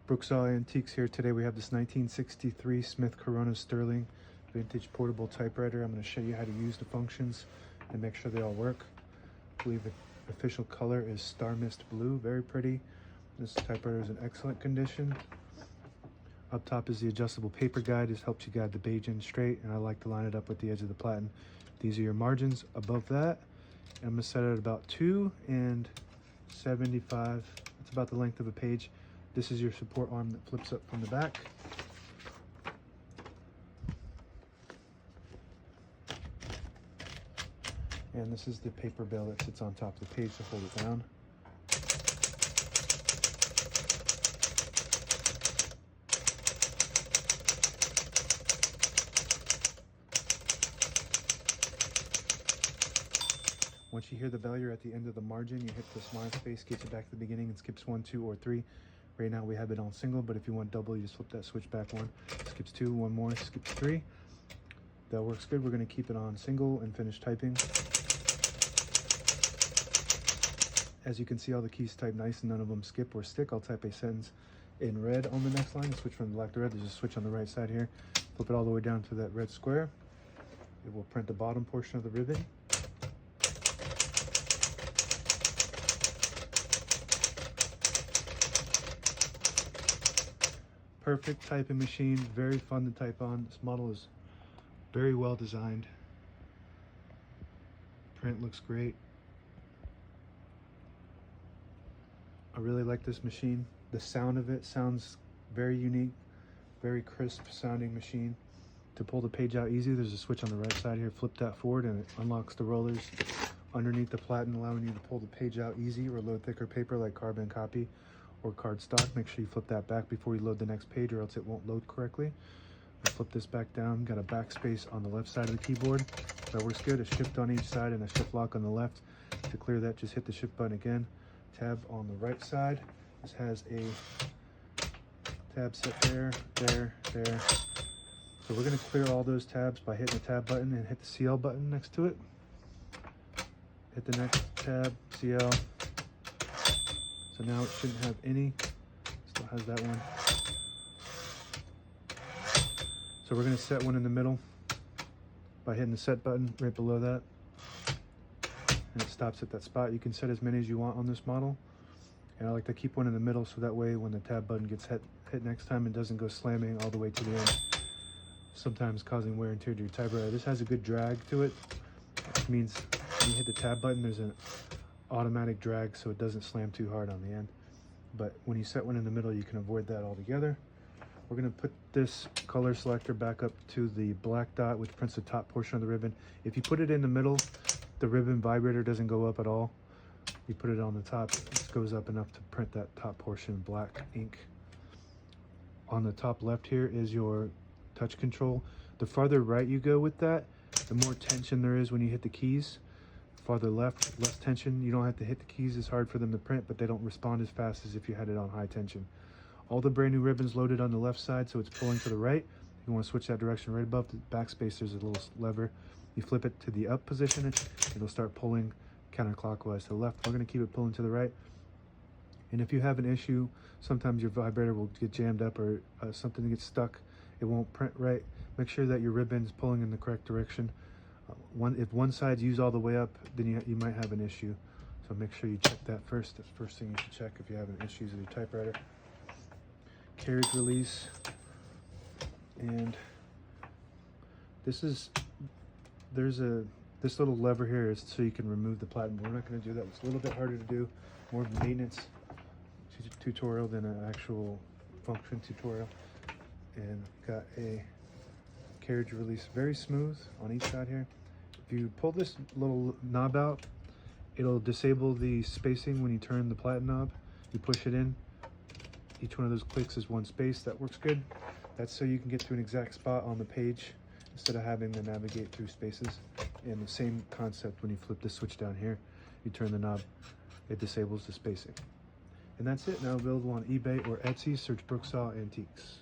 Brooksaw Antiques here. Today we have this 1963 Smith Corona Sterling vintage portable typewriter. I'm going to show you how to use the functions and make sure they all work. I believe the official color is Star Mist Blue. Very pretty. This typewriter is in excellent condition. Up top is the adjustable paper guide. This helps you guide the page in straight, and I like to line it up with the edge of the platen. These are your margins above that. And I'm going to set it at about 2 and 75. That's about the length of a page. This is your support arm that flips up from the back. And this is the paper bail that sits on top of the page to hold it down. Once you hear the bell, you're at the end of the margin. You hit the smile space, gets you back to the beginning, and skips 1, 2, or 3. Right now we have it on single, but if you want double, you just flip that switch back 1. Skips 2, 1 more, skips 3. That works good. We're going to keep it on single and finish typing. As you can see, all the keys type nice and none of them skip or stick. I'll type a sentence in red on the next line, switch from black to red. There's a switch on the right side here. Flip it all the way down to that red square. It will print the bottom portion of the ribbon. Perfect typing machine, very fun to type on. This model is very well designed. Print looks great. I really like this machine. The sound of it sounds very unique, very crisp sounding machine. To pull the page out easy, there's a switch on the right side here. Flip that forward and it unlocks the rollers underneath the platen, allowing you to pull the page out easy or load thicker paper like carbon copy or cardstock. Make sure you flip that back before you load the next page or else it won't load correctly. I flip this back down, got a backspace on the left side of the keyboard. That works good. A shift on each side and a shift lock on the left. To clear that, just hit the shift button again. Tab on the right side. This has a tab set there. So we're going to clear all those tabs by hitting the tab button and hit the CL button next to it. Hit the next tab, CL. So now it shouldn't have any. Still has that one. So we're going to set one in the middle by hitting the set button right below that. And it stops at that spot. You can set as many as you want on this model. And I like to keep one in the middle so that way when the tab button gets hit next time, it doesn't go slamming all the way to the end, sometimes causing wear and tear to your typewriter. This has a good drag to it. It means when you hit the tab button, there's an automatic drag so it doesn't slam too hard on the end. But when you set one in the middle, you can avoid that altogether. We're going to put this color selector back up to the black dot, which prints the top portion of the ribbon. If you put it in the middle, the ribbon vibrator doesn't go up at all. You put it on the top, it goes up enough to print that top portion in black ink. On the top left here is your touch control. The farther right you go with that, the more tension there is when you hit the keys. Farther left, less tension. You don't have to hit the keys as hard for them to print, but they don't respond as fast as if you had it on high tension. All the brand new ribbons loaded on the left side, so it's pulling to the right. If you want to switch that direction, right above the backspace, there's a little lever. You flip it to the up position, it'll start pulling counterclockwise to the left. We're going to keep it pulling to the right. And if you have an issue, sometimes your vibrator will get jammed up or something gets stuck. It won't print right. Make sure that your ribbon is pulling in the correct direction. If one side's used all the way up, then you might have an issue. So make sure you check that first. That's the first thing you should check if you're having issues with your typewriter. Carriage release. And this little lever here is so you can remove the platen. We're not going to do that. It's a little bit harder to do, more of a maintenance tutorial than an actual function tutorial. And got a carriage release, very smooth on each side here. If you pull this little knob out, it'll disable the spacing when you turn the platen knob. You push it in. Each one of those clicks is one space. That works good. That's so you can get to an exact spot on the page instead of having to navigate through spaces. And the same concept when you flip this switch down here, you turn the knob, it disables the spacing. And that's it. Now available on eBay or Etsy. Search Brooksaw Antiques.